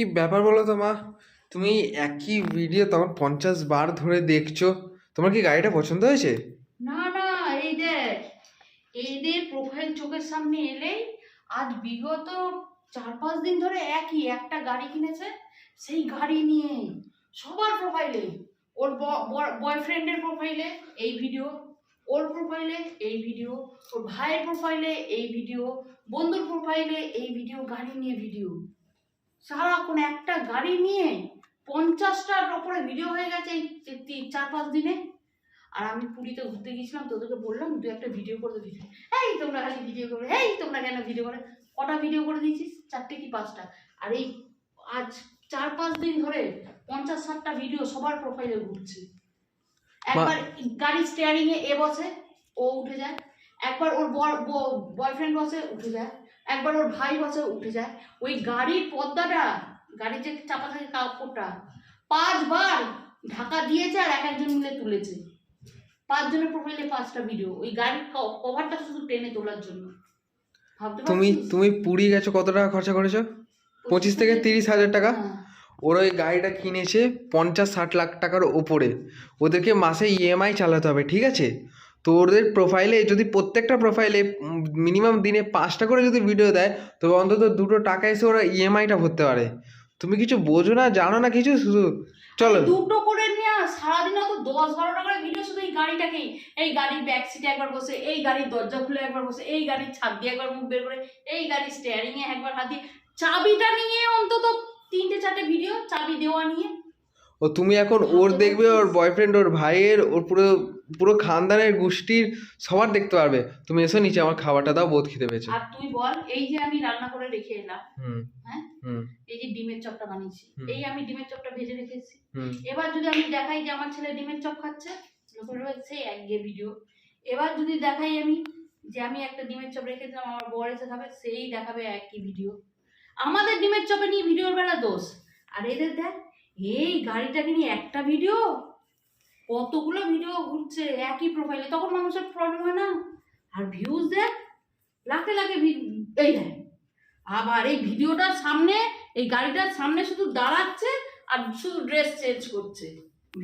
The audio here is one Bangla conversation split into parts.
কি ব্যাপার বলো তো মা? তুমি একই ভিডিও তখন 50 বার ধরে দেখছো। তোমার কি গাড়িটা পছন্দ হয়েছে? না না, এই দেখ, এদের প্রোফাইল চোখের সামনে এলেই আজ বিগত 4-5 দিন ধরে একই একটা গাড়ি কিনেছে, সেই গাড়ি নিয়ে সবার প্রোফাইলে, ওর বয়ফ্রেন্ডের প্রোফাইলে এই ভিডিও, ওর প্রোফাইলে এই ভিডিও, ওর ভাইয়ের প্রোফাইলে এই ভিডিও, বন্ধুর প্রোফাইলে এই ভিডিও, গাড়ি নিয়ে ভিডিও, সারাক্ষণ একটা গাড়ি নিয়ে 50টার ওপরে ভিডিও হয়ে গেছে এই 4-5 দিনে। আর আমি পুরীতে ঘুরতে গেছিলাম, তোদেরকে বললাম তুই একটা ভিডিও করে দিবি, এই তোমরা খালি ভিডিও করবে, এই তোমরা কেন ভিডিও করে, কটা ভিডিও করে দিয়েছিস? 4টে কি 5টা? আর এই আজ 4-5 দিন ধরে 50-60টা ভিডিও সবার প্রোফাইলে ঘুরছে। মা একবার গাড়ি স্টিয়ারিং এ বসে, ও উঠে যায়। একবার ওর বয়ফ্রেন্ড বসে, উঠে যায়। একবার ওর ভাই বসে, উঠে যায়। ওই গাড়ির পর্দাটা, গাড়ির যে চাপা থাকে কাপড়টা, 5বার ঢাকা দিয়েছে আর এক একজন মিলে তুলেছে। 5 জনের প্রোফাইলে 5টা ভিডিও, ওই গাড়ির কভারটা শুধু টেনে তোলার জন্য। ভাবতে তুমি পারছিস? তুমি পুরী গেছো, কত টাকা খরচা করেছো? 25 থেকে 30 হাজার টাকা। হ্যাঁ। ওরা ওই গাড়িটা কিনেছে 50-60 লাখ টাকার ওপরে। ওদেরকে মাসে ইএমআই চালাতে হবে, ঠিক আছে? তো ওদের প্রোফাইলে যদি প্রত্যেকটা প্রোফাইলে মিনিমাম দিনে 5টা করে যদি ভিডিও দেয়, তবে অন্তত 2 টাকা এসে ওরা ইএমআইটা ভরতে পারে। তুমি কিছু বোঝো না, জানো না কিছু, শুধু চলো। দুটো করে নিয়ে সারাদিন অত 10-12টা করে ভিডিও শুধু এই গাড়িটাকেই, এই গাড়ির ব্যাক সিটে একবার বসে, এই গাড়ির দরজা খুলে একবার বসে, এই গাড়ির ছাদ দিয়ে একবার মুখ বের করে, এই গাড়ির স্টিয়ারিং এ একবার হাত দিয়ে, চাবিটা নিয়ে অন্তত 3-4টে ভিডিও, চাবি দেওয়া নিয়ে। ও তুমি এখন ওর দেখবে, ওর বয়ফ্রেন্ড, ওর ভাইয়ের, ওর পুরো পুরো খানদানের গোষ্ঠীর সবার দেখতে পারবে। তুমি এসো নিচে, আমার খাবারটা দাও, বহুত খিদে পেয়েছে। আর তুই বল, এই যে আমি রান্না করে রেখে এলাম, হুম হ্যাঁ, হুম এই যে ডিমের চপটা বানিয়েছি, এই আমি ডিমের চপটা ভেজে রেখেছি। হুম এবার যদি আমি দেখাই যে আমার ছেলে ডিমের চপ খাচ্ছে, লোকের সেই একঘেয়ে ভিডিও। এবার যদি দেখাই আমি যে আমি একটা ডিমের চপ রেখেছিলাম, আমার বর এসে খাবে, সেই দেখাবে একই ভিডিও। আমাদের ডিমের চপে নিয়ে ভিডিওর বেলা দোষ, আর এদের দেখ, এই গাড়িটাকে নিয়ে একটা ভিডিও, কতগুলো ভিডিও ঘুরছে একই প্রোফাইলে, তখন মানুষের প্রবলেম হয় না? আর ভিউজ দেখ, লাখে লাখে এই দেখ। আবার এই ভিডিওটার সামনে, এই গাড়িটার সামনে শুধু দাঁড়াচ্ছে আর শুধু ড্রেস চেঞ্জ করছে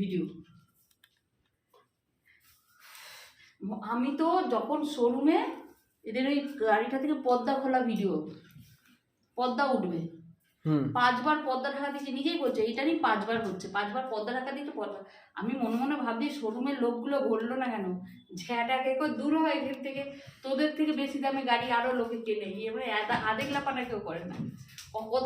ভিডিও। আমি তো যখন শোরুমে, এদের ওই গাড়িটা থেকে পর্দা খোলা ভিডিও, পর্দা উঠবে, 5বার পর্দা ঢাকা দিয়েছে, নিজেই বলছে এটারই 5বার হচ্ছে, 5বার পর্দা ঢাকা দিয়েছে, পর্দা। আমি মনে মনে ভাবছি শোরুমের লোকগুলো বললো না কেন, ঝ্যাটাকে দূর হয় এখান থেকে, তোদের থেকে বেশি দামে গাড়ি আরো লোকে কেনে, এবারে আধেক লাপানা কেউ করে না। কত